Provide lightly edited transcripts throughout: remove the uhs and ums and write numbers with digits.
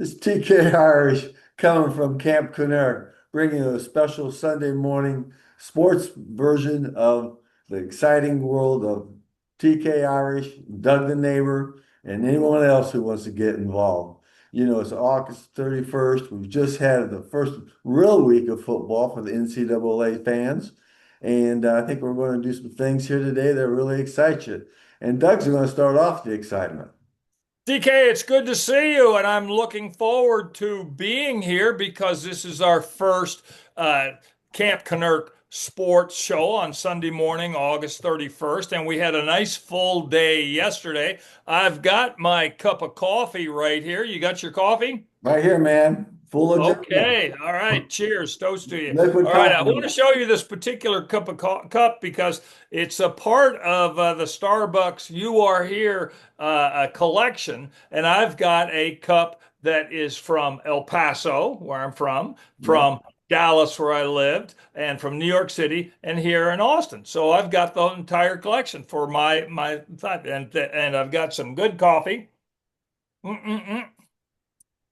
It's TK-Irish coming from Camp Kennerk, bringing you a special Sunday morning sports version of the exciting world of TK-Irish, Doug the neighbor, and anyone else who wants to get involved. You know, it's August 31st. We've just had the first real week of football for the NCAA fans. And I think we're going to do some things here today that really excite you. And Doug's going to start off the excitement. DK, it's good to see you, and I'm looking forward to being here because this is our first uh, Camp Kennerk sports show on Sunday morning, August 31st, and we had a nice full day yesterday. I've got my cup of coffee right here. You got your coffee? Right here, man. Full adjustment. Okay. All right. Cheers. Toast to you. Liquid All right. I coffee. want to show you this particular cup because it's a part of the Starbucks You Are Here collection. And I've got a cup that is from El Paso, where I'm Yeah. from Dallas, where I lived, and from New York City, and here in Austin. So I've got the entire collection for my thought, and I've got some good coffee. Mm-mm-mm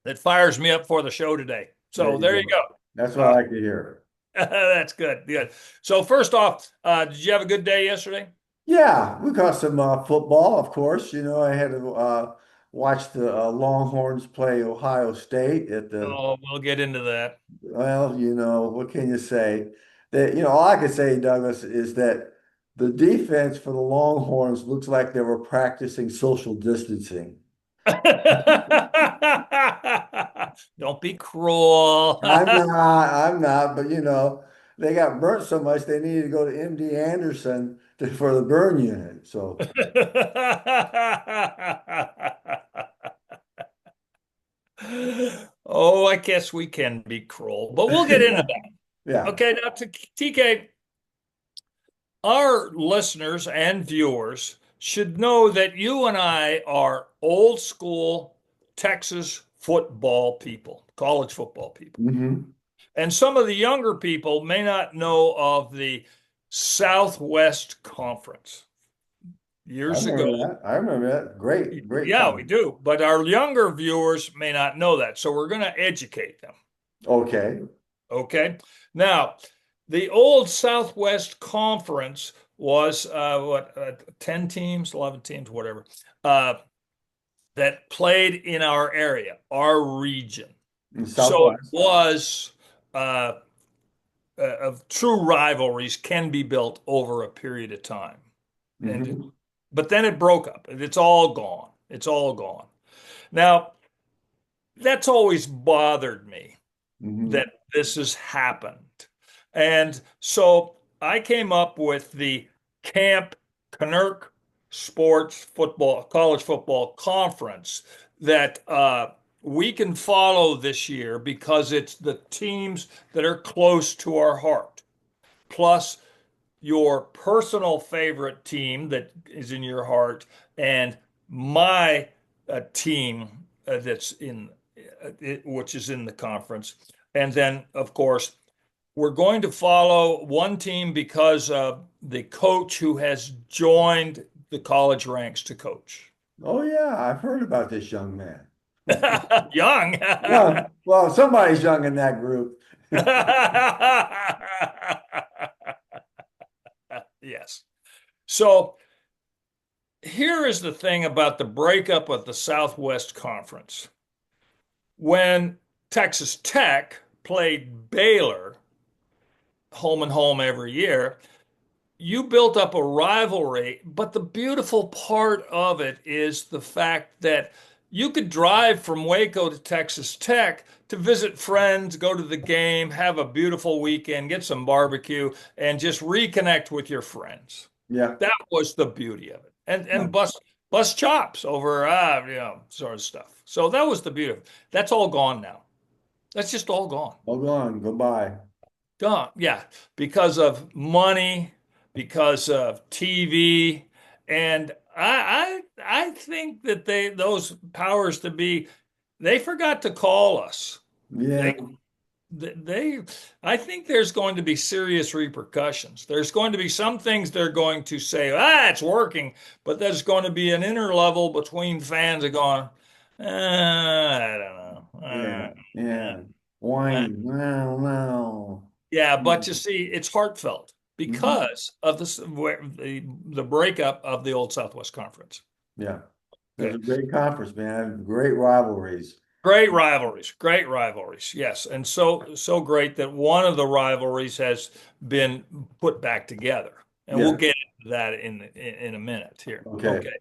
that fires me up for the show today. There So you there you go. go. That's what I Uh, like to hear. that's good. Good. So first off, did you have a good day yesterday? Yeah, we got some football, of course. You know, I had to watch the Longhorns play Ohio State at the, Oh, we'll get into that. well, you know, what can you say? That, you know, all I can say, Douglas, is that the defense for the Longhorns looks like they were practicing social distancing. Don't be cruel. I'm not, but you know, they got burnt so much they needed to go to MD Anderson for the burn unit. So, Oh, I guess we can be cruel, but we'll get into that. yeah. Okay, now to TK, our listeners and viewers should know that you and I are old school Texas football people, college football people. Hmm. And some of the younger people may not know of the Southwest Conference. I Years ago, remember that. I remember that. Great, great yeah, we time. do, but our younger viewers may not know that. So we're going to educate them. Okay. Okay. Now, the old Southwest Conference was 10 teams, 11 teams, whatever, uh, that played in our area, our region. In So it Southwest. was uh, of true rivalries can be built over a period of time. And Hmm. but then it broke up. It's all gone. It's all gone. Now, that's always bothered me Hmm. that this has happened. And so I came up with the Camp Kennerk Sports Football, College Football Conference that we can follow this year because it's the teams that are close to our heart, plus your personal favorite team that is in your heart, and my team that's in which is in the conference. And then, of course, we're going to follow one team because of the coach who has joined the college ranks to coach. Oh yeah, I've heard about this young man. Young. Well, somebody's young in that group. Yes. So here is the thing about the breakup of the Southwest Conference. When Texas Tech played Baylor home and home every year, you built up a rivalry. But the beautiful part of it is the fact that you could drive from Waco to Texas Tech to visit friends, go to the game, have a beautiful weekend, get some barbecue, and just reconnect with your friends. Yeah. That was the beauty of it. And No, bust chops over sort of stuff. So that was the beauty of it. That's all gone now. That's just all gone. hold on, goodbye. Gone. Yeah, because of money, because of TV, and I think that those powers to be they forgot to call us. Yeah. They they I think there's going to be serious repercussions. There's going to be some things they're going to say, it's working, but there's going to be an inner level between fans that going, I don't know. Yeah, but you see, it's heartfelt Mhm. because of the breakup of the old Southwest Conference. Yeah. It was Okay. a great conference, man. Great rivalries. Great rivalries, yes, and so great that one of the rivalries has been put back together, and we'll Yeah. get into that in a minute here. Okay. Okay,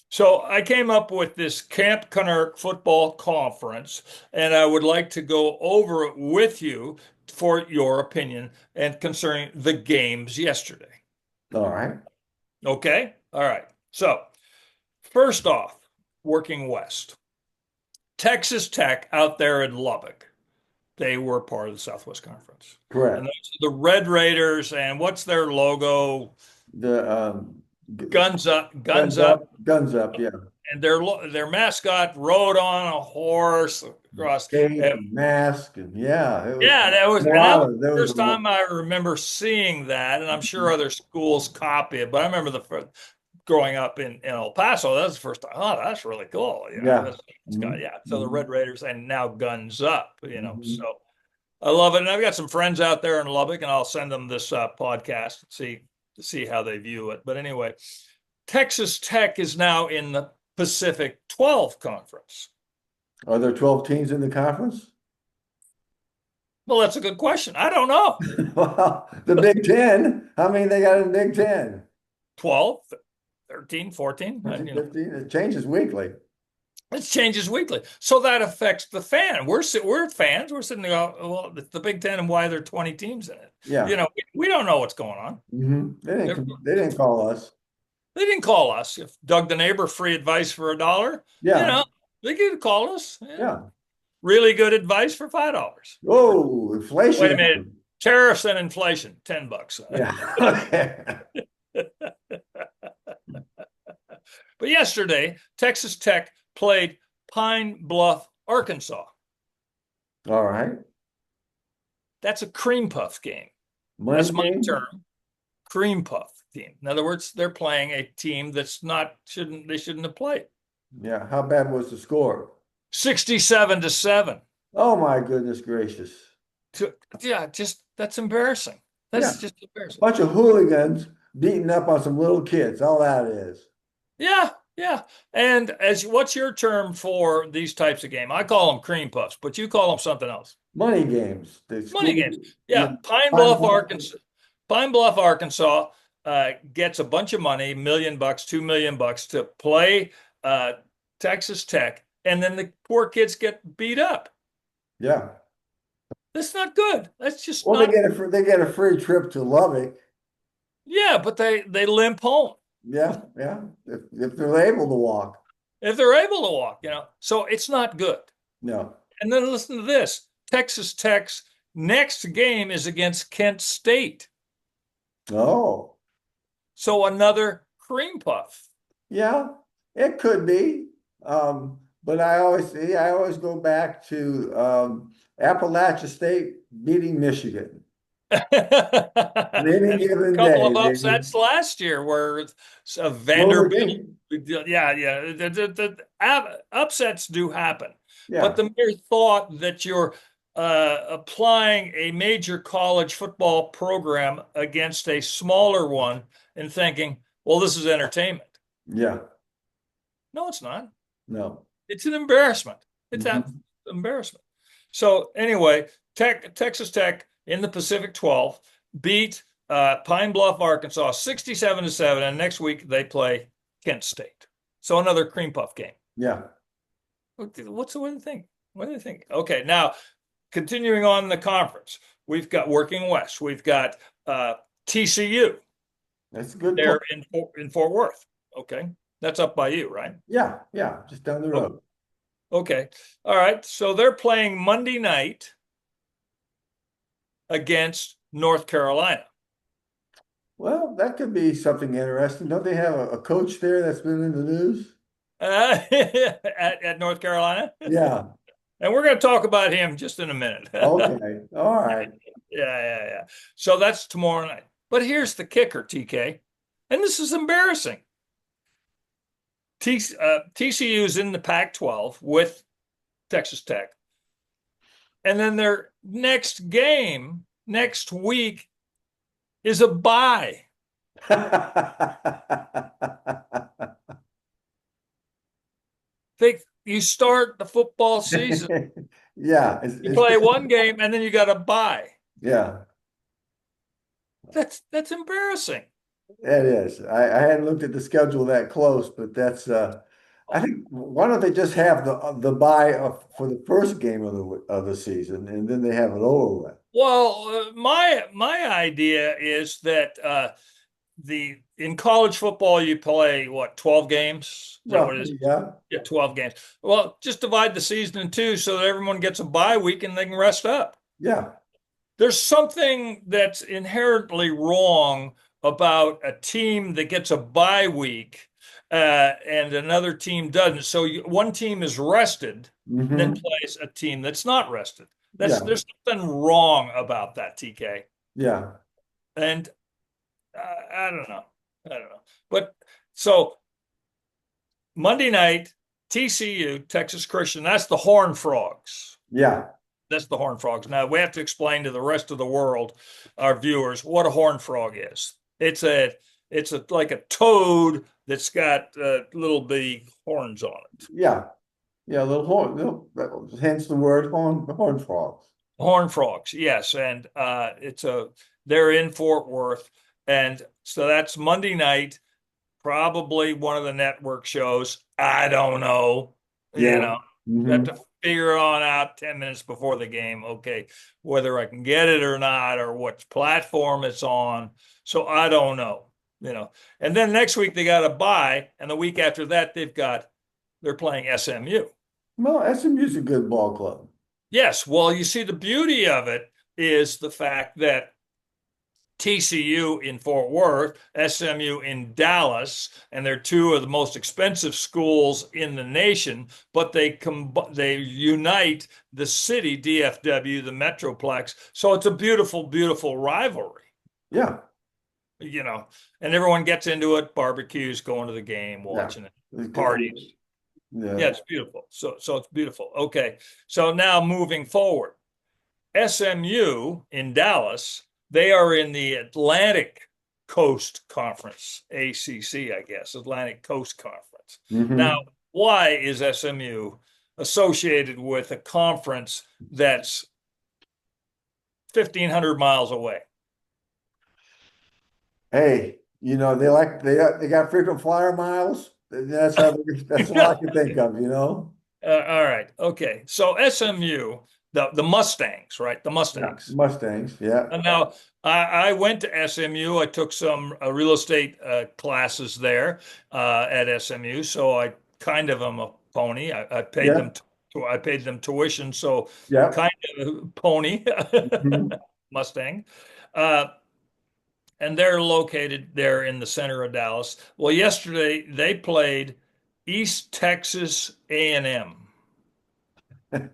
so I came up with this Camp Kennerk football conference, and I would like to go over it with you for your opinion and concerning the games yesterday. All right. Okay, all right. So first off, working west, Texas Tech out there in Lubbock. They were part of the Southwest Conference. And Correct. those are the Red Raiders, and what's their logo? The Guns up, guns guns up. up, guns up. Yeah. And their mascot rode on a horse across. Cape and mask and yeah, it was Yeah, that was Moana. There the was first time I remember seeing that, and I'm sure other schools copy it. But I remember the first, growing up in El Paso, that was the first time. Oh, that's really cool. yeah. Yeah. So the Mhm. Red Raiders and now Guns Up. So Mhm. I love it, and I've got some friends out there in Lubbock, and I'll send them this podcast to see how they view it. But anyway, Texas Tech is now in the Pacific 12 Conference. Are there 12 teams in the conference? Well, that's a good question. I don't know. Well, the Big Ten. How many they got in the Big Ten? 12, 13, 14. 14, 15? It changes weekly. It changes weekly. So that affects the fan. We're fans. We're sitting there, well, it's the Big Ten and why there are 20 teams in it. Yeah. We don't know what's going on. They didn't call us. They didn't call us. If Doug the neighbor, free advice for $1, Yeah. they could call us. Yeah. Yeah. Really good advice for $5. Whoa, Wait a inflation. minute. Tariffs and inflation, $10. Yeah. Okay. But yesterday, Texas Tech played Pine Bluff, Arkansas. All right. That's a cream puff game. Money That's my game. term. Cream puff team. In other words, they're playing a team that's not they shouldn't have played. Yeah. How bad was the score? 67-7. Oh my goodness gracious. Yeah, just that's embarrassing. Yeah. That's just embarrassing. Bunch of hooligans beating up on some little kids. All that is. Yeah, yeah. And what's your term for these types of game? I call them cream puffs, but you call them something else. Money games. The Money school, games. you Yeah, know, find out. Pine Bluff, Arkansas, gets a bunch of money, $1 million, $2 million to play uh, Texas Tech, and then the poor kids get beat up. Yeah. That's not good. That's just Well, they not. get a free trip to Lubbock. Yeah, but they limp home Yeah, yeah. If they're able to walk. if they're able to walk. So it's not good. No. And then listen to this: Texas Tech's next game is against Kent State. Oh, So another cream puff. yeah, it could be. But I always go back to Appalachia State beating Michigan. And On any a given couple day, of they upsets last year where Notre Vanderbilt, Dame. yeah. The upsets do happen. But Yeah. the mere thought that you're applying a major college football program against a smaller one and thinking, well, this is entertainment. Yeah. No, it's not. No. It's an embarrassment. It's an Mhm. embarrassment. So anyway, Texas Tech in the Pacific 12 beat Pine Bluff, Arkansas 67-7, and next week they play Kent State. So another cream puff game. Yeah. What do you think? What do you think? Okay, now continuing on the conference, we've got Working West. We've got TCU That's a good there point. in Fort Worth. Okay, that's up by you, right? Yeah. Yeah. Just down the road. Okay. All right. So they're playing Monday night against North Carolina. Well, that could be something interesting. Don't they have a coach there that's been in the news? At North Carolina. Yeah. And we're going to talk about him just in a minute. Okay. All right. Yeah. So that's tomorrow night. But here's the kicker, TK. And this is embarrassing. TCU is in the Pac-12 with Texas Tech. And then their next game next week is a bye. You start the football season, Yeah, you play one game, and then you got a bye. yeah, That's embarrassing. it is. I hadn't looked at the schedule that close, but that's I think why don't they just have the bye for the first game of the season and then they have it over with. Well, my idea is that the in college football you play what 12 games? Is that what it is? Roughly, yeah. Yeah, 12 games. Well, just divide the season in two so that everyone gets a bye week and they can rest up. Yeah. There's something that's inherently wrong about a team that gets a bye week and another team doesn't. So one team is rested and then Hmm. plays a team that's not rested. Yeah. There's something wrong about that, TK. Yeah. And I don't know. I don't know. But so Monday night, TCU, Texas Christian, that's the Horned Frogs. Yeah. That's the Horned Frogs. Now we have to explain to the rest of the world, our viewers, what a horned frog is. It's a like a toad that's got little bitty horns on it. Yeah. Yeah. Little horn, hence the word horn frogs. Horned frogs, yes, and they're in Fort Worth, and so that's Monday night. Probably one of the network shows. I don't know. You Yeah. know, you have Hmm. to figure on out 10 minutes before the game. Okay, whether I can get it or not, or what platform it's on. So I don't know. And then next week they got a bye, and the week after that they're playing SMU. Well, SMU's a good ball club. Yes, well, you see, the beauty of it is the fact that TCU in Fort Worth, SMU in Dallas, and they're two of the most expensive schools in the nation, but they unite the city, DFW, the Metroplex. So it's a beautiful, beautiful rivalry, Yeah. you know, and everyone gets into it, barbecues, going to the game, Yeah. watching it, parties. Yeah, Yeah. it's beautiful. So it's beautiful. Okay. So now moving forward. SMU in Dallas, they are in the Atlantic Coast Conference, ACC, I guess, Atlantic Coast Conference. Now, Hmm. why is SMU associated with a conference that's 1,500 miles away? Hey, they got frequent flyer miles. That's all I can think of, you know? All right. Okay. So SMU, the Mustangs, right? The Yeah. Mustangs. Mustangs, yeah. And now I went to SMU. I took some real estate classes there at SMU, so I kind of am a pony. Yeah. I paid them tuition, so Yeah. kind of a pony Mhm. Mustang. Uh, and they're located there in the center of Dallas. Well, yesterday they played East Texas A&M. I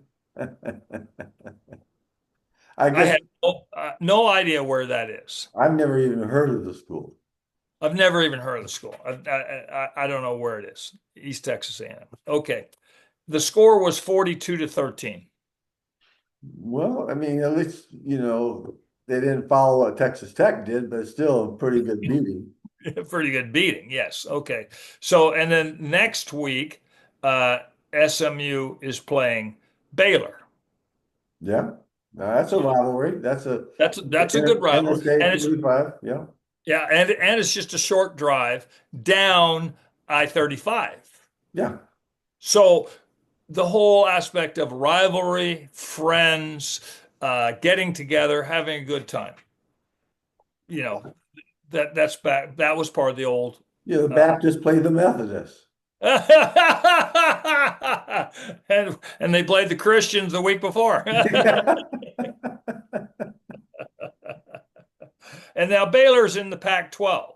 I guess had no idea where that is. I've never even heard of the school. I've never even heard of the school. I don't know where it is. East Texas A&M. Okay. The score was 42-13. Well, I mean, at least, they didn't follow what Texas Tech did, but it's still a pretty good beating. Pretty good beating. Yes. Okay. So, and then next week, uh, SMU is playing Baylor. Yeah. Now, that's a rivalry. That's a That's a good rivalry. Interstate And it's 45. Yeah. yeah, and it's just a short drive down I-35. Yeah. So the whole aspect of rivalry, friends, getting together, having a good time. You know, that's back. That was part of the old. Yeah, the Uh, Baptists play the Methodists. and they played the Christians the week before. And now Baylor's in the Pac-12.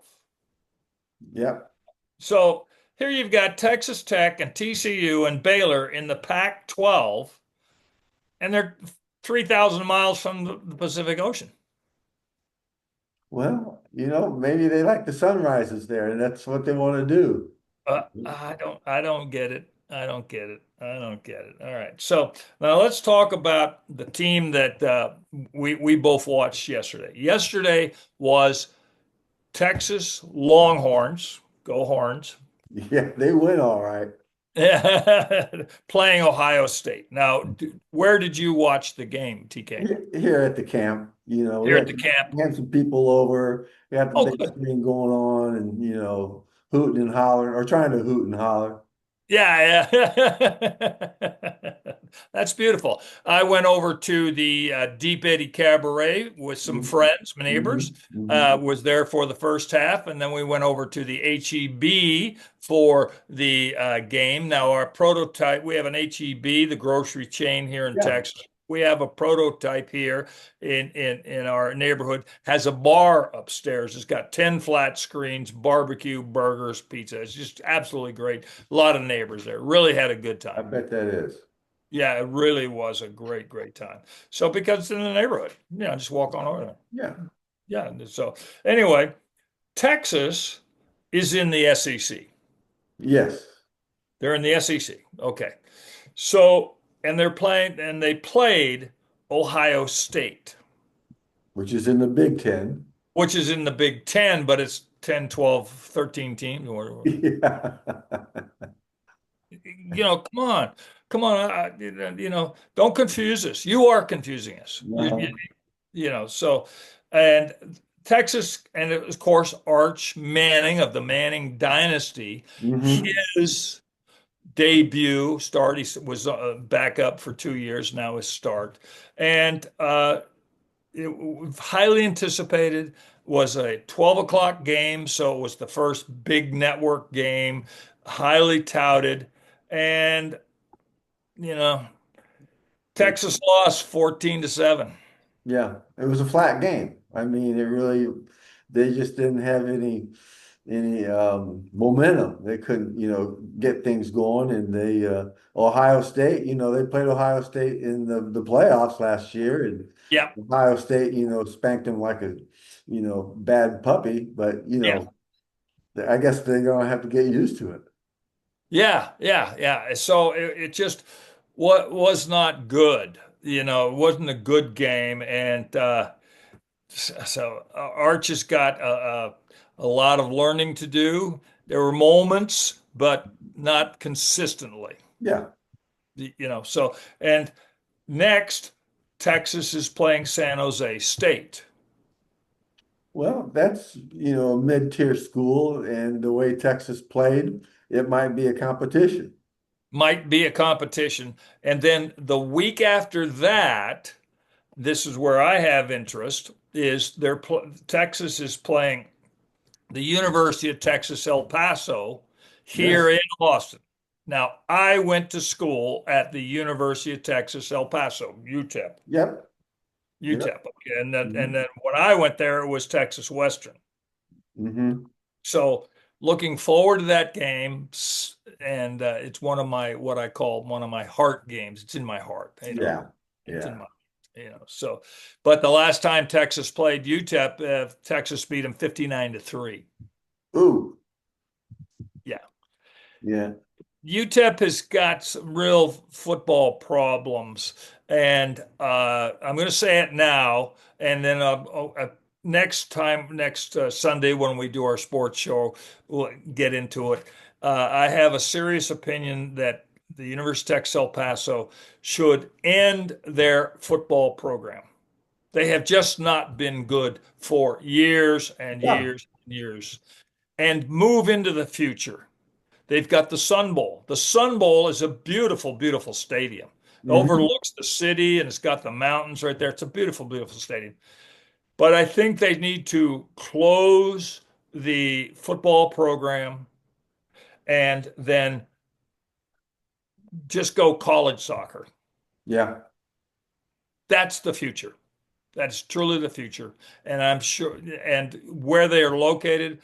Yeah. So here you've got Texas Tech and TCU and Baylor in the Pac-12, and they're 3,000 miles from the Pacific Ocean. Well, maybe they like the sunrises there, and that's what they want to do. I don't get it. I don't get it. I don't get it. All right. So now let's talk about the team that we both watched yesterday. Yesterday was Texas Longhorns. Go Horns. Yeah, they went all right. Playing Ohio State. Now, where did you watch the game, TK? Here at the camp, we Here at the camp. had some people over. We had the Oh, big good. screen going on, and hooting and hollering, or trying to hoot and holler. Yeah, yeah. That's beautiful. I went over to the Deep Eddy Cabaret with some friends, my neighbors. Hmm. Was there for the first half, and then we went over to the HEB for the game. Now, our prototype, we have an HEB, the grocery chain here in Yeah, Texas. We have a prototype here in our neighborhood, has a bar upstairs. It's got 10 flat screens, barbecue, burgers, pizza. It's just absolutely great. A lot of neighbors there. Really had a good I time. bet that is. Yeah, it really was a great, great time. So because it's in the neighborhood, just walk on over there. Yeah. Yeah. So anyway, Texas is in the SEC. Yes. They're in the SEC. Okay. So, and they played Ohio State, Which is in the Big Ten. which is in the Big Ten, but it's 10, 12, 13 teams. Or, Yeah. come on. Come on. Don't confuse us. You are confusing us. No. So, and Texas, and of course, Arch Manning of the Manning dynasty, Hmm. his debut start, he was back up for 2 years, now his start. And highly anticipated, was a 12 o'clock game. So it was the first big network game, highly touted. And, you know, It, Texas lost 14-7. yeah, it was a flat game. I mean, they just didn't have any momentum. They couldn't, get things going. And Ohio State, they played Ohio State in the playoffs last year, and Yeah. Ohio State, spanked them like a, bad puppy. But Yeah. I guess they're gonna have to get used to it. Yeah, yeah, yeah. So it just what was not good. It wasn't a good game, and so Arch has got a lot of learning to do. There were moments, but not consistently. Yeah. So and next, Texas is playing San Jose State. Well, that's, a mid-tier school, and the way Texas played, it might be a competition. Might be a competition, and then the week after that. This is where I have interest is Texas is playing the University of Texas El Paso here Yes. in Austin. Now, I went to school at the University of Texas El Paso, UTEP. Yep. Yep. UTEP. Okay. And then Hmm. and then when I went there, it was Texas Western. Hmm. So looking forward to that game, and it's one of my what I call one of my heart games. It's in my heart, Yeah. It's in Yeah. my, so, but the last time Texas played UTEP, Texas beat them 59-3. Ooh. Yeah. Yeah. UTEP has got some real football problems. And I'm going to say it now. And then next Sunday, when we do our sports show, we'll get into it. I have a serious opinion that the University of Texas El Paso should end their football program. They have just not been good for years and Yeah. years and years and move into the future. They've got the Sun Bowl. The Sun Bowl is a beautiful, beautiful stadium. It Hmm. overlooks the city and it's got the mountains right there. It's a beautiful, beautiful stadium. But I think they need to close the football program and then just go college soccer. Yeah. That's the future. That's truly the future. And I'm sure, and where they are located,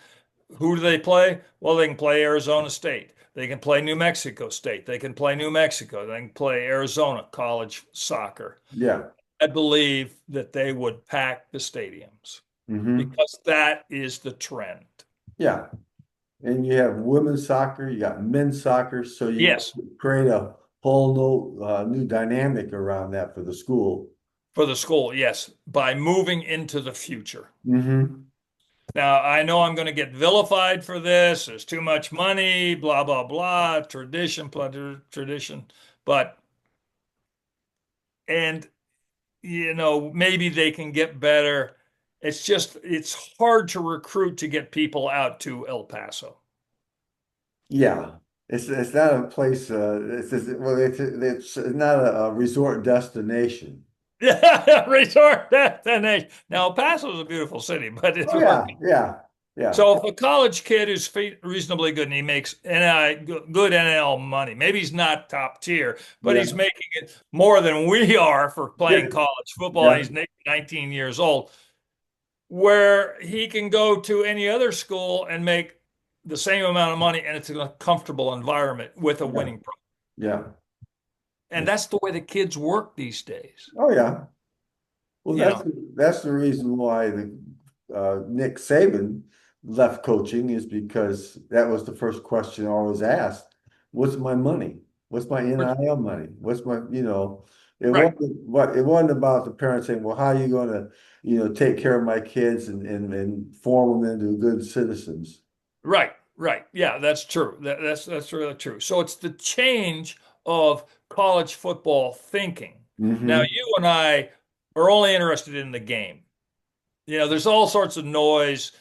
who do they play? Well, they can play Arizona State. They can play New Mexico State. They can play New Mexico. They can play Arizona college soccer. Yeah. I believe that they would pack the stadiums Hmm. because that is the trend. Yeah. And you have women's soccer, you got men's soccer, so you Yes. create a new dynamic around that for the school. For the school, yes, by moving into the future. Mm-hmm. Now, I know I'm going to get vilified for this. There's too much money, blah, blah, blah, tradition, tradition. But, and, maybe they can get better. It's hard to recruit to get people out to El Paso. Yeah, it's not a place. It's not a resort destination. Yeah, resort destination. Now, El Paso is a beautiful city, but it's Oh really. yeah, yeah, yeah, So if a college kid who's reasonably good and he makes good NIL money, maybe he's not top tier, but yeah, he's making it more than we are for yeah, playing college football. yeah, And he's 19 years old, where he can go to any other school and make the same amount of money, and it's a comfortable environment with a yeah, winning program. yeah. And that's the way the kids work these days. Oh yeah. Well, You know, that's the reason why Nick Saban left coaching is because that was the first question always asked. What's my money? What's my NIL money? What's my, right. it wasn't about the parents saying, well, how are you going to, take care of my kids and form them into good citizens? Right, right. Yeah, that's true. That's really true. So it's the change of college football thinking. Now, Hmm. you and I are only interested in the game. There's all sorts of noise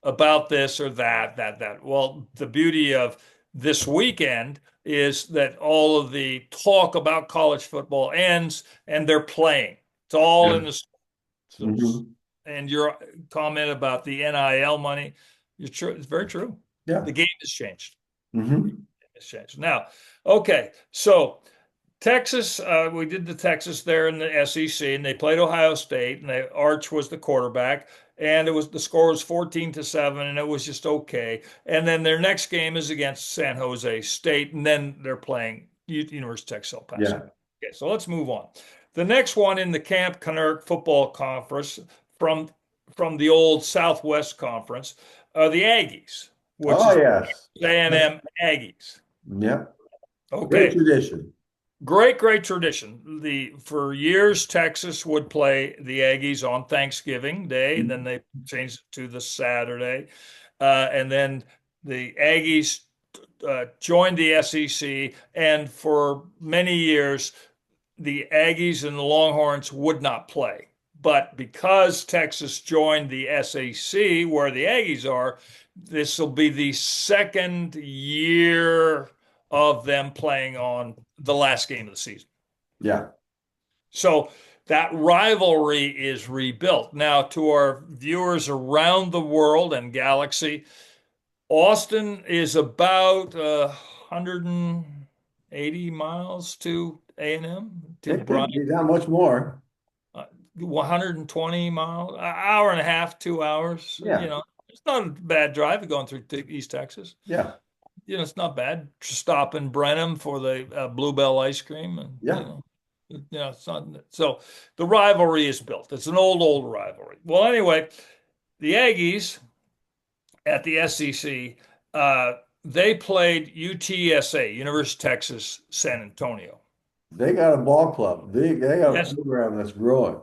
about this or that. Well, the beauty of this weekend is that all of the talk about college football ends and they're playing. It's all in Yeah. the schools. Hmm. And your comment about the NIL money, you're true. It's very true. Yeah. The game has changed. Hmm. It's changed. Now, okay, so Texas, we did the Texas there in the SEC, and they played Ohio State, and Arch was the quarterback, and the score was 14-7, and it was just okay. And then their next game is against San Jose State, and then they're playing University of Texas El Paso. Yeah. Okay, so let's move on. The next one in the Camp Kennerk Football Conference from from the old Southwest Conference are the Aggies, which Oh, is yes. A&M Aggies. Yeah. Great Okay. tradition. Great tradition. For years Texas would play the Aggies on Thanksgiving Day, and then they changed it to the Saturday, and then the Aggies joined the SEC, and for many years the Aggies and the Longhorns would not play. But because Texas joined the SEC, where the Aggies are, this will be the second year of them playing on the last game of the season. Yeah. So that rivalry is rebuilt. Now, to our viewers around the world and galaxy, Austin is about 180 miles to A&M, to It could Bryant. be not much more. 120 miles, an hour and a half, 2 hours. Yeah. It's not a bad drive going through East Texas. Yeah. It's not bad. Stop in Brenham for the Bluebell ice cream, and Yeah. it's not. So the rivalry is built. It's an old rivalry. Well, anyway, the Aggies at the SEC, they played UTSA, University of Texas, San Antonio. They got a ball club. They got a Yes. program that's growing.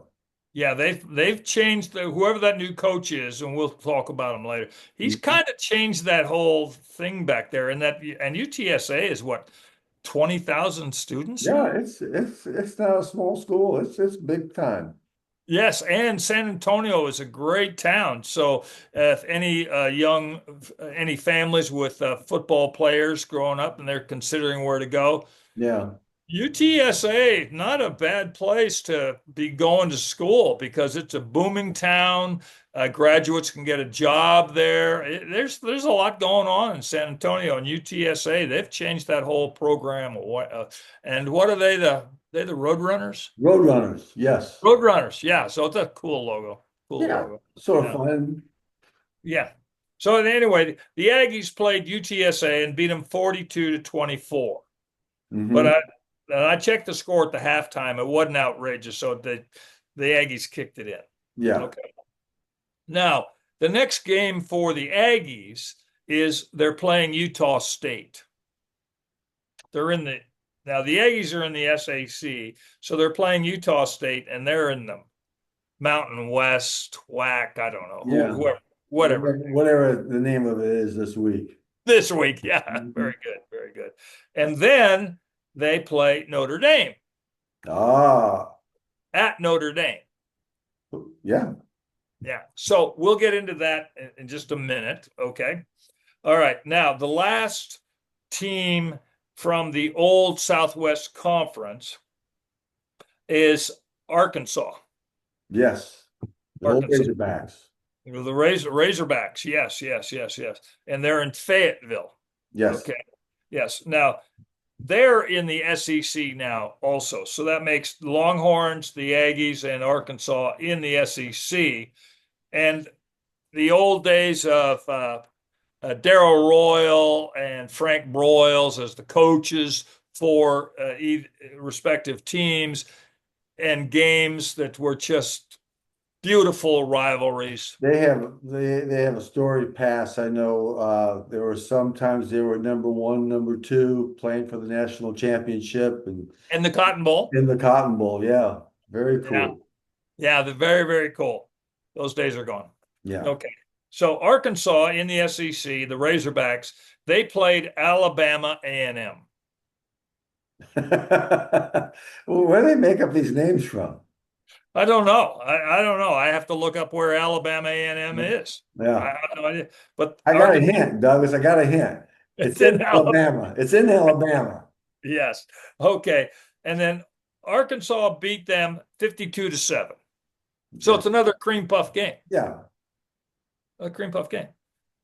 Yeah, they've changed whoever that new coach is, and we'll talk about him later. He's Mhm. kind of changed that whole thing back there, and UTSA is what 20,000 students Yeah, now. it's not a small school. It's big time. Yes, and San Antonio is a great town. So if any any families with football players growing up and they're considering where to go, Yeah. UTSA, not a bad place to be going to school because it's a booming town. Graduates can get a job there. There's a lot going on in San Antonio, and UTSA, they've changed that whole program. And what are they? They the Roadrunners? Roadrunners. Yes. Roadrunners, yeah. So it's a cool logo. Cool Yeah. logo. Sort of Yeah, fun. yeah. So anyway, the Aggies played UTSA and beat them 42-24. But Hmm. I checked the score at the halftime. It wasn't outrageous, so the Aggies kicked it in. Yeah. Okay. Now, the next game for the Aggies is they're playing Utah State. They're in the Now the Aggies are in the SAC, so they're playing Utah State, and they're in the Mountain West WAC. I don't know Yeah. whatever Whatever the name of it is this week. this week. Yeah, Mhm. very good, very good. And then they play Notre Dame Ah, at Notre Dame. yeah. Yeah. So we'll get into that in just a minute. Okay. All right. Now, the last team from the old Southwest Conference is Arkansas. Yes. The old Arkansas. Razorbacks. The Razorbacks. Yes, yes, yes, yes. And they're in Fayetteville. Yes. Okay. Yes. Now, they're in the SEC now also. So that makes the Longhorns, the Aggies, and Arkansas in the SEC. And the old days of Darrell Royal and Frank Broyles as the coaches for respective teams and games that were just beautiful rivalries. They have a storied past. I know there were sometimes they were number one, number two, playing for the national championship and And the Cotton Bowl. in the Cotton Bowl. Yeah. Very Yeah. cool. Yeah, they're very, very cool. Those days are gone. Yeah. Okay. So Arkansas in the SEC, the Razorbacks, they played Alabama A&M. Where do they make up these names from? I don't know. I don't know. I have to look up where Alabama A&M is. I Yeah. have no idea. But I got a Arkansas, hint, Douglas. I got a hint. it's It's in in Alabama. Alabama. It's in Alabama. Yes. Okay. And then Arkansas beat them 52-7. So it's another cream puff game. Yeah. A cream puff game.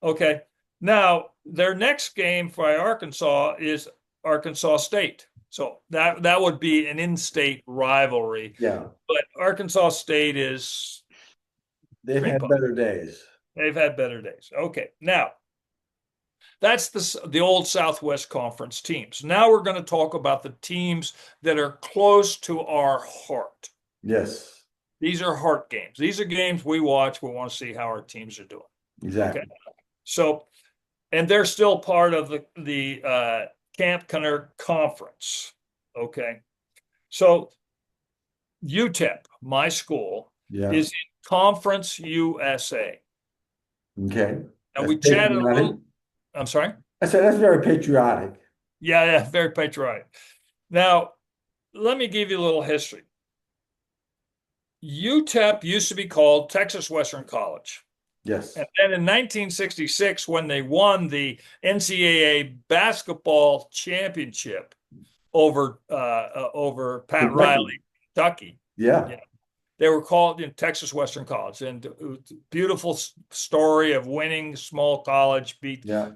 Okay. Now, their next game for Arkansas is Arkansas State. So that would be an in-state rivalry. Yeah. But Arkansas State is They've cream had puff. better days. They've had better days. Okay. Now, that's the old Southwest Conference teams. Now we're going to talk about the teams that are close to our heart. Yes. These are heart games. These are games we watch. We want to see how our teams are doing. Exactly. Okay. So, and they're still part of the Camp Kennerk conference. Okay. So UTEP, my school, Yeah. is in Conference USA. Okay. And That's we chatted a patriotic. little. I'm sorry. I said that's very patriotic. Yeah, yeah, very patriotic. Now, let me give you a little history. UTEP used to be called Texas Western College. Yes. And then in 1966, when they won the NCAA basketball championship over Pat Kentucky. Riley, Kentucky, Yeah. they were called Texas Western College. And beautiful story of winning small college, beat Yeah.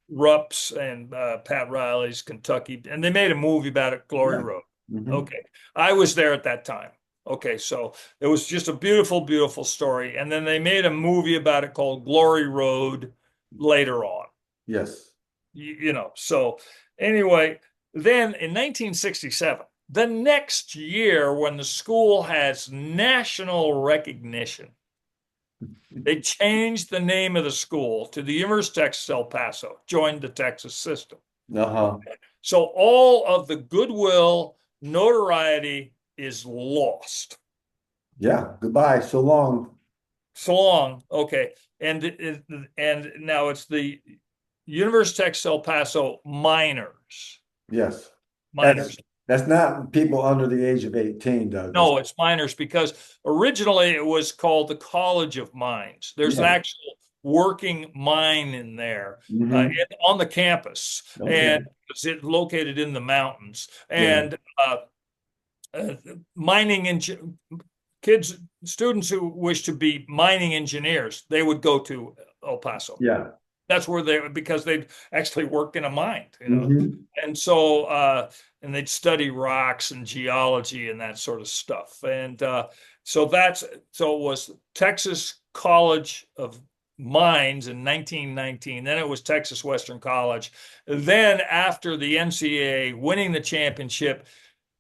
Rupp's and Pat Riley's Kentucky. And they made a movie about it, Glory Yeah. Road. Mhm. Okay. I was there at that time. Okay, so it was just a beautiful, beautiful story. And then they made a movie about it called Glory Road later on. Yes. So anyway, then in 1967, the next year when the school has national recognition, they changed the name of the school to the University of Texas El Paso, joined the Texas system. Uh-huh. So all of the goodwill, notoriety is lost. Yeah. Goodbye. So long. So long. Okay. And now it's the University of Texas El Paso Miners. Yes. Miners. That's not people under the age of 18, Douglas. No, it's Miners because originally it was called the College of Mines. There's an Yeah. actual working mine in there Mhm. on the campus, Okay. and it's located in the mountains. Yeah. And mining students who wish to be mining engineers, they would go to El Paso. Yeah. That's where because they'd actually work in a mine, Mhm. and so and they'd study rocks and geology and that sort of stuff. And so it was Texas College of Mines in 1919. Then it was Texas Western College. Then after the NCAA winning the championship,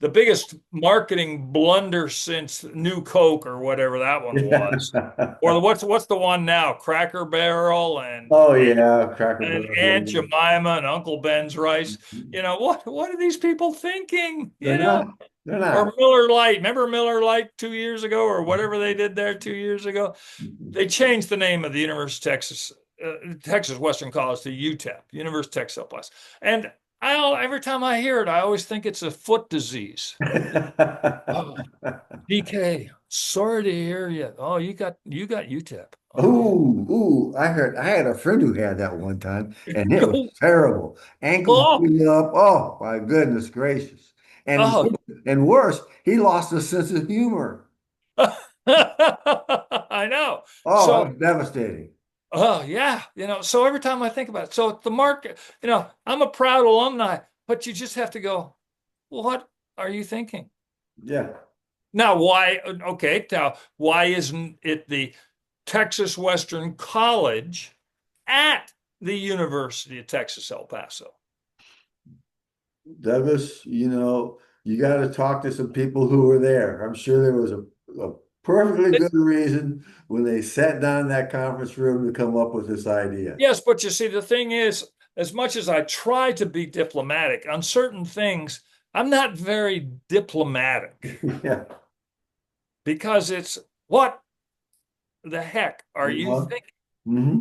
the biggest marketing blunder since New Coke or whatever that one was. Yeah. Or what's the one now? Cracker Barrel Oh yeah, Cracker and Barrel's Aunt really Jemima and Uncle Ben's rice. You know, what are these people thinking? they're You know, not. They're or not. Miller Lite. Remember Miller Lite 2 years ago or whatever they did there 2 years ago? They changed the name of the University of Texas, Texas Western College to UTEP, University of Texas El Paso. And every time I hear it, I always think it's a foot disease. Oh, DK, sorry to hear you. Oh, you got UTEP. Oh yeah. I had a friend who had that one time, and it was Oh, terrible. Ankles oh, blew up. Oh my goodness gracious! And oh. and worse, he lost a sense of humor. I know. Oh, So, that was devastating. oh yeah, so every time I think about it, so the market, I'm a proud alumni, but you just have to go, what are you thinking? Yeah. Now, why? Okay, now why isn't it the Texas Western College at the University of Texas El Paso? Douglas, you got to talk to some people who were there. I'm sure there was a perfectly good reason when they sat down in that conference room to come up with this idea. Yes, but you see, the thing is, as much as I try to be diplomatic on certain things, I'm not very diplomatic Yeah. because it's what the heck are you Well, thinking? hmm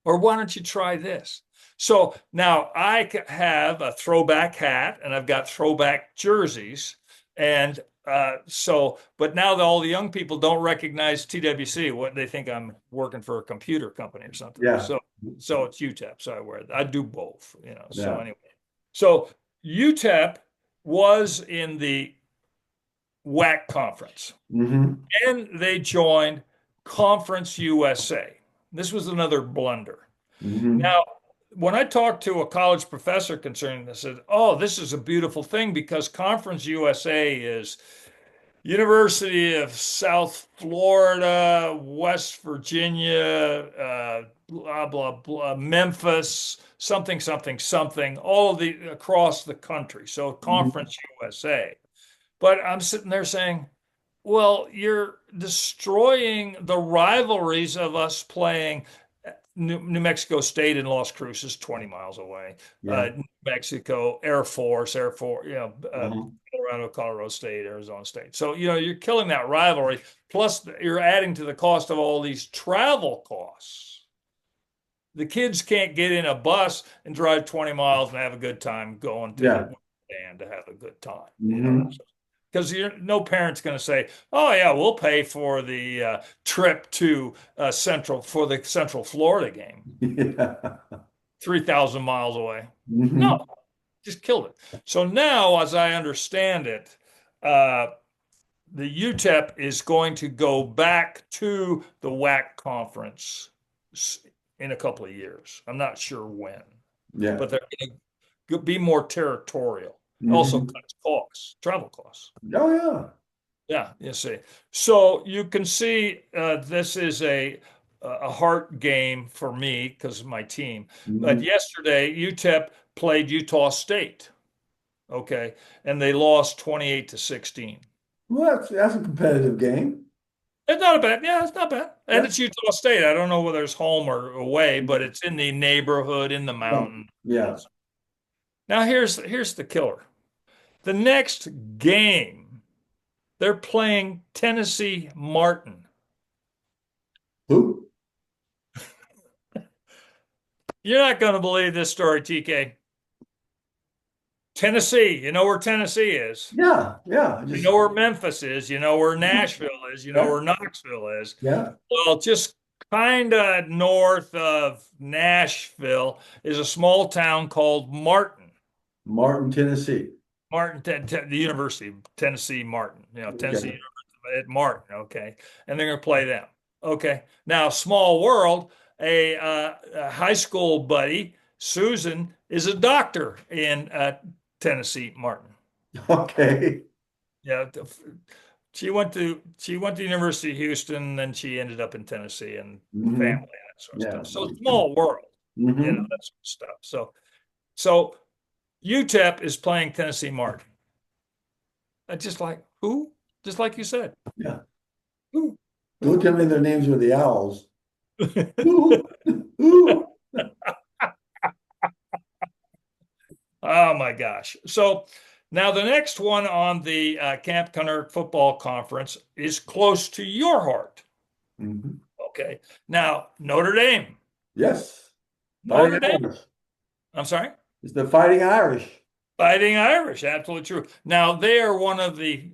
Or why don't you try this? So now I have a throwback hat and I've got throwback jerseys. And but now that all the young people don't recognize TWC, what they think I'm working for a computer company or something. Yeah. So it's UTEP. So I wear that. I do both. So Yeah. anyway, so UTEP was in the WAC conference hmm and they joined Conference USA. This was another blunder. hmm Now, when I talked to a college professor concerning this, I said, "Oh, this is a beautiful thing because Conference USA is University of South Florida, West Virginia, blah blah blah, Memphis, something something something, all of the across the country. So Conference USA." But I'm sitting there saying, well, you're destroying the rivalries of us playing New Mexico State and Las Cruces, 20 miles away. Yeah. New Mexico, Air Force, Uh-huh. Colorado State, Arizona State. So, you're killing that rivalry. Plus, you're adding to the cost of all these travel costs. The kids can't get in a bus and drive 20 miles and have a good time going to the Yeah. band to have a good time. hmm Because no parent's going to say, "Oh yeah, we'll pay for the trip to the Central Florida game, Yeah. 3,000 miles away." No, hmm just killed it. So now, as I understand it, uh, the UTEP is going to go back to the WAC conference in a couple of years. I'm not sure when, Yeah. but they're going to be more territorial. Also hmm cuts costs, travel costs. Oh yeah. Yeah, you see. So you can see this is a heart game for me because of my team. But hmm yesterday, UTEP played Utah State, okay, and they lost 28-16. Well, that's a competitive game. It's not a bad, yeah, it's not bad. And Yeah. it's Utah State. I don't know whether it's home or away, but it's in the neighborhood, in the Yeah. mountain. Yeah. Now here's the killer. The next game, they're playing Tennessee Martin. Who? You're not going to believe this story, TK. Tennessee, you know where Tennessee is. Yeah. Yeah. You Just know where Memphis is. You know where Nashville is. You know yeah. where Knoxville is. Yeah. Well, just kind of north of Nashville is a small town called Martin. Martin, Tennessee. Martin, the University of Tennessee, Martin. Tennessee Okay. University at Martin. Okay, and they're going to play them. Okay, now small world. A high school buddy, Susan, is a doctor in Tennessee, Martin. Okay. Yeah, she went to University of Houston, then she ended up in Tennessee and family hmm and that sort of Yeah. stuff. So small world, hmm that sort of stuff. So UTEP is playing Tennessee Martin. Just like who? Just like you said. Yeah. Who? Don't tell me their names are the Owls. Ooh, ooh. Oh my gosh. So now the next one on the Camp Kennerk Football Conference is close to your heart. Mhm. Okay. Now, Notre Dame. Yes. Fighting Notre Dame. Irish. I'm sorry. It's the Fighting Irish. Fighting Irish. Absolutely true. Now, they are one of the,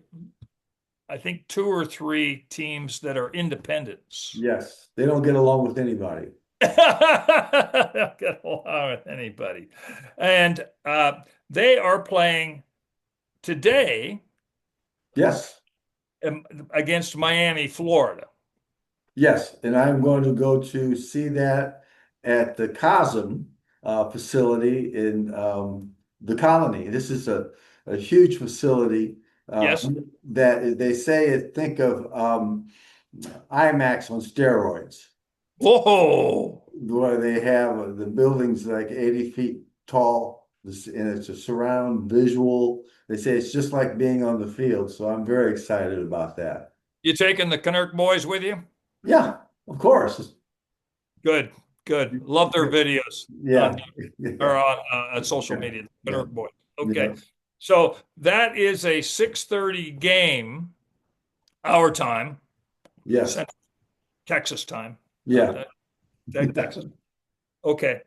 I think, two or three teams that are independents. Yes. They don't get along with anybody. Don't get along with anybody. And they are playing today Yes. against Miami, Florida. Yes. And I'm going to go to see that at the Cosm facility in the Colony. This is a huge facility Yes. that they say, think of IMAX on steroids, Whoa. where they have the buildings like 80 feet tall, and it's a surround visual. They say it's just like being on the field. So I'm very excited about that. You taking the Kennerk boys with you? Yeah, of course. Good. Good. Love their videos Yeah, on or yeah, on social yeah, media. yeah, Kennerk boys. Okay. yeah. So that is a 6:30 game, our time, Yes, Central Texas time, not yeah. Texas. Okay.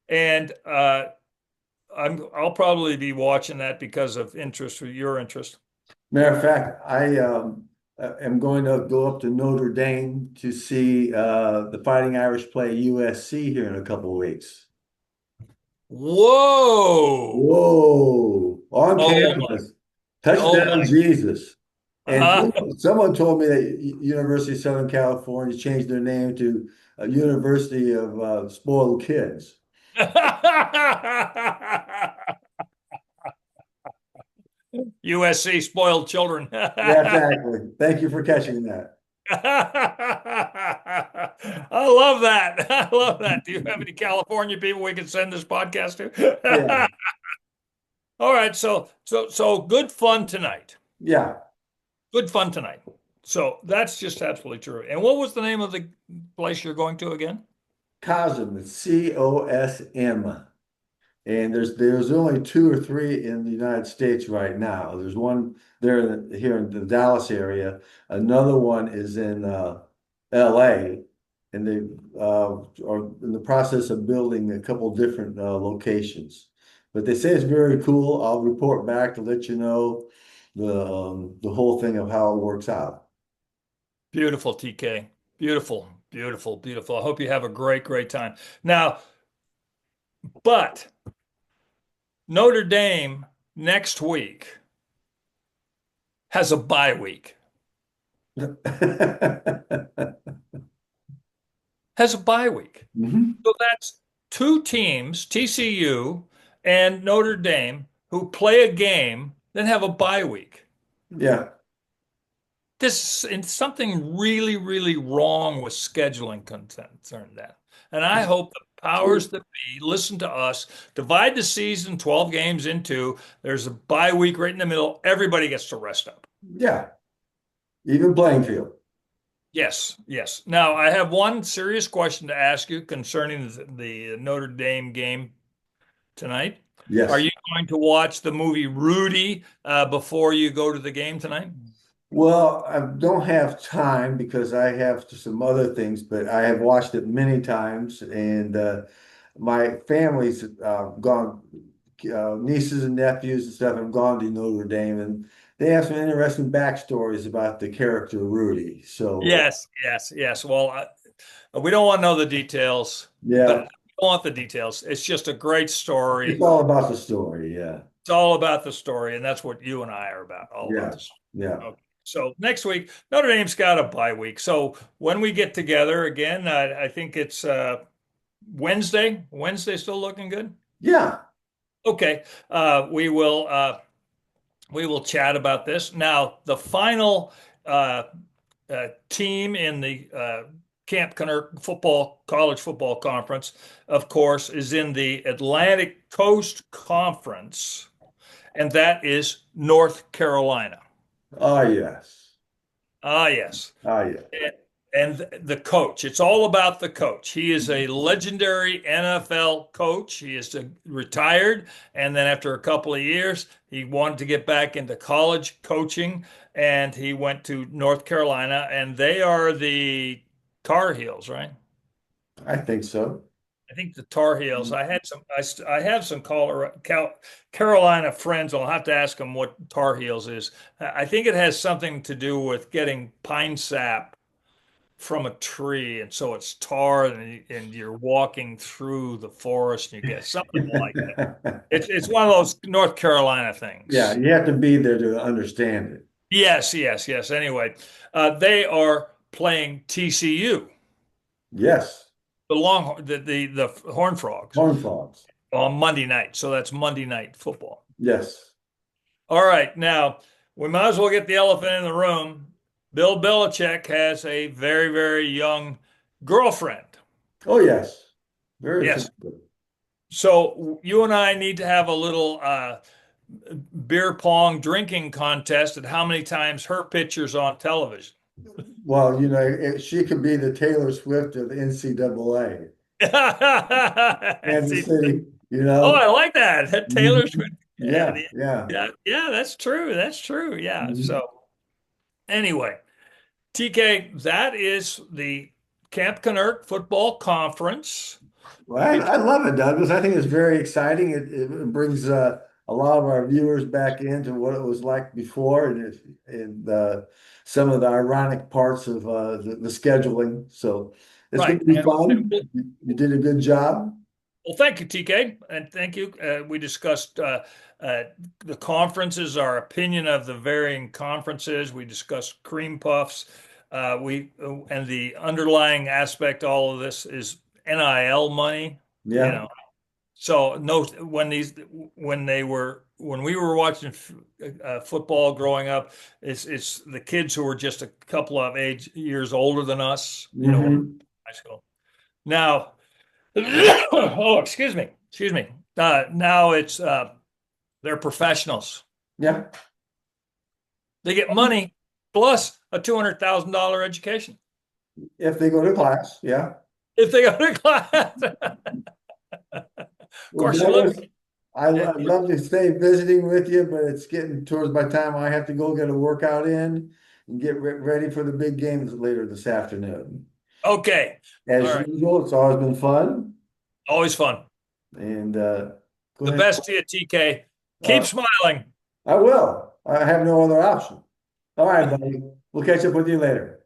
And I'll probably be watching that because of interest or your interest. Matter of fact, I am going to go up to Notre Dame to see the Fighting Irish play USC here in a couple of weeks. Whoa. Whoa, on Oh my. campus. Oh Touchdown, my. Jesus. And Uh, someone told me that University of Southern California changed their name to University of Spoiled Kids. USC spoiled children. Yeah, exactly. Thank you for catching that. I love that. I love that. Do you have any California people we can send this podcast Yeah, to? All right, so good fun tonight. yeah. Good fun tonight. So that's just absolutely true. And what was the name of the place you're going to again? COSM, it's COSM. And there's only two or three in the United States right now. There's one there here in the Dallas area. Another one is in LA, and they are in the process of building a couple different locations. But they say it's very cool. I'll report back to let you know the whole thing of how it works out. Beautiful, TK. Beautiful, beautiful, beautiful. I hope you have a great, great time. Now, but Notre Dame next week has a bye week. Has a bye week. Mhm. So that's two teams, TCU and Notre Dame, who play a game, then have a bye week. Yeah. This is something really, really wrong with scheduling concern that. And I hope the powers that be listen to us, divide the season 12 games into, there's a bye week right in the middle. Everybody gets to rest up. Yeah. Even playing field. Yes, yes. Now, I have one serious question to ask you concerning the Notre Dame game tonight. Are Yes. you going to watch the movie Rudy before you go to the game tonight? Well, I don't have time because I have some other things, but I have watched it many times, and my family's gone, nieces and nephews and stuff have gone to Notre Dame, and they have some interesting backstories about the character Rudy. So, Yes, yes, yes. Well, we don't want to know the details, but we yeah, don't want the details. It's just a great it's story. all about the story. Yeah, It's all about the story, and that's what you and I are about, all about yeah, the story. yeah, Okay. So next week, Notre Dame's got a bye week. So when we get together again, I think it's Wednesday. Wednesday still looking good? yeah. Okay. We will chat about this. Now, the final uh, team in the Camp Kennerk college football conference, of course, is in the Atlantic Coast Conference, and that is North Carolina. Ah, yes. Ah, yes. Ah, yeah. And the coach. It's all about the coach. He is a legendary NFL coach. He is retired, and then after a couple of years, he wanted to get back into college coaching, and he went to North Carolina, and they are the Tar Heels, right? I think so. I think the Tar Heels. I have some Carolina friends. I'll have to ask them what Tar Heels is. I think it has something to do with getting pine sap from a tree, and so it's tar, and you're walking through the forest, and you get something like that. It's one of those North Carolina Yeah, things. you have to be there to understand it. Yes, yes, yes. Anyway, they are playing TCU, Yes. the Horned Frogs, Corn frogs. on Monday night. So that's Monday night football. Yes. All right, now we might as well get the elephant in the room. Bill Belichick has a very, very young girlfriend. Oh, yes. Very Yes. attractive. So you and I need to have a little beer pong drinking contest at how many times her picture's on television. Well, she could be the Taylor Swift of the NCAA. Kansas See, City, oh, I like that. Taylor Mhm. Swift. Yeah, Yeah, yeah. yeah, yeah, that's true. That's true. Yeah. Mhm. So anyway, TK, that is the Camp Kennerk Football Conference. Well, It's I love it, Douglas. I think it's very exciting. It brings a lot of our viewers back into what it was like before, and some of the ironic parts of the scheduling. So it's going right. to be And fun. You did a good job. well, thank you, TK, and thank you. We discussed uh, the conferences, our opinion of the varying conferences. We discussed cream puffs. We and the underlying aspect, all of this is NIL money. You Yeah. know, so no, when we were watching football growing up, it's the kids who were just a couple of years older than us. You know, when Hmm. high school. Now. Oh, excuse me. Now it's they're professionals. Yeah. They get money plus a $200,000 education If they go to class, yeah. if they go to class. Of Well, course, you look. Douglas, I'd love to stay visiting with you, but it's getting towards my time. I have to go get a workout in and get ready for the big games later this afternoon. Okay, all As right. usual, it's always been fun. Always fun. And go The ahead. best to you, TK. Uh, Keep smiling. I will. I have no other option. All right, buddy. We'll catch up with you later.